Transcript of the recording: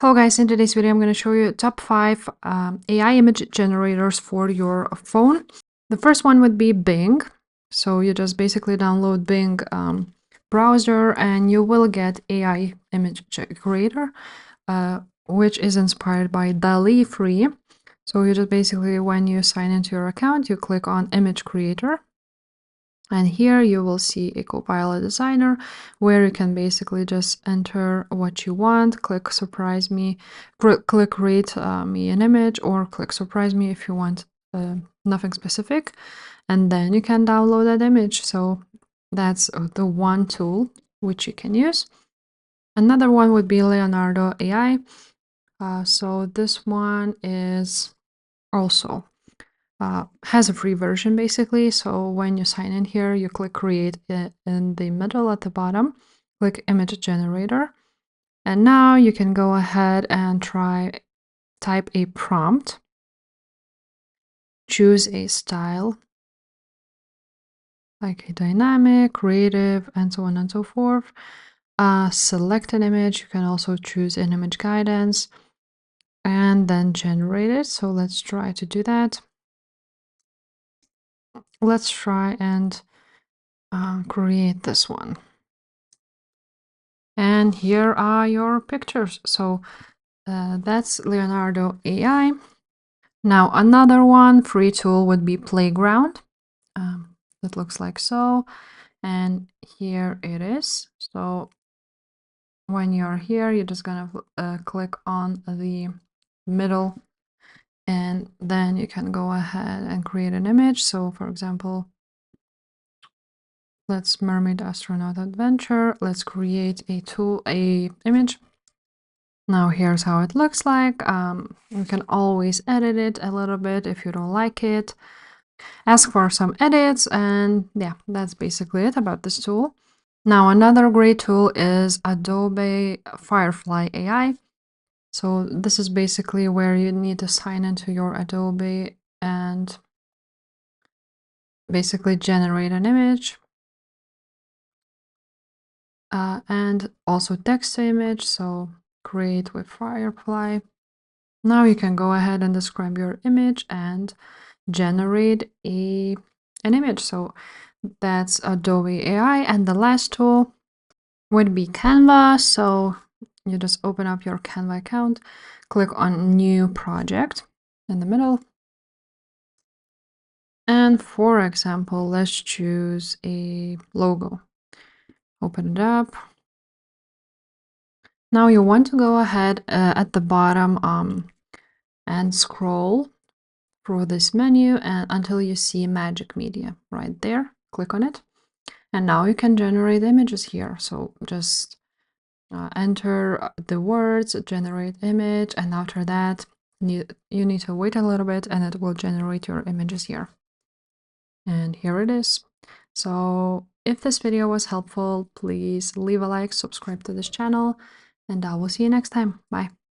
Hello guys, in today's video I'm going to show you top 5 AI image generators for your phone. The first one would be Bing. So you just basically download Bing browser and you will get AI image creator, which is inspired by DALL-E free. So you just basically, when you sign into your account, you click on image creator. And here you will see a Copilot designer where you can basically just enter what you want, click surprise me, click create me an image, or click surprise me if you want nothing specific. And then you can download that image. So that's the one tool which you can use. Another one would be Leonardo AI. So this one is also has a free version basically. So when you sign in here, you click create in the middle at the bottom, click image generator. And now you can go ahead and type a prompt, choose a style, like a dynamic, creative, and so on and so forth. Select an image. You can also choose an image guidance and then generate it. So let's try to do that. Let's try and create this one. And here are your pictures. So that's Leonardo AI. Now another one, free tool, would be Playground. It looks like so. And here it is. So when you're here, you're just gonna click on the middle, and then you can go ahead and create an image. So for example, let's Mermaid Astronaut Adventure. Let's create a image. Now here's how it looks like. You can always edit it a little bit if you don't like it. Ask for some edits, and yeah, that's basically it about this tool. Now another great tool is Adobe Firefly AI. So this is basically where you need to sign into your Adobe and basically generate an image. And also text to image, so create with Firefly. Now you can go ahead and describe your image and generate an image. So that's Adobe AI. And the last tool would be Canva. So you just open up your Canva account, click on new project in the middle. And for example, let's choose a logo. Open it up. Now you want to go ahead at the bottom and scroll through this menu and until you see Magic Media right there. Click on it. And now you can generate images here. So just enter the words, generate image, and after that, you need to wait a little bit and it will generate your images here. And here it is. So if this video was helpful, please leave a like, subscribe to this channel, and I will see you next time. Bye.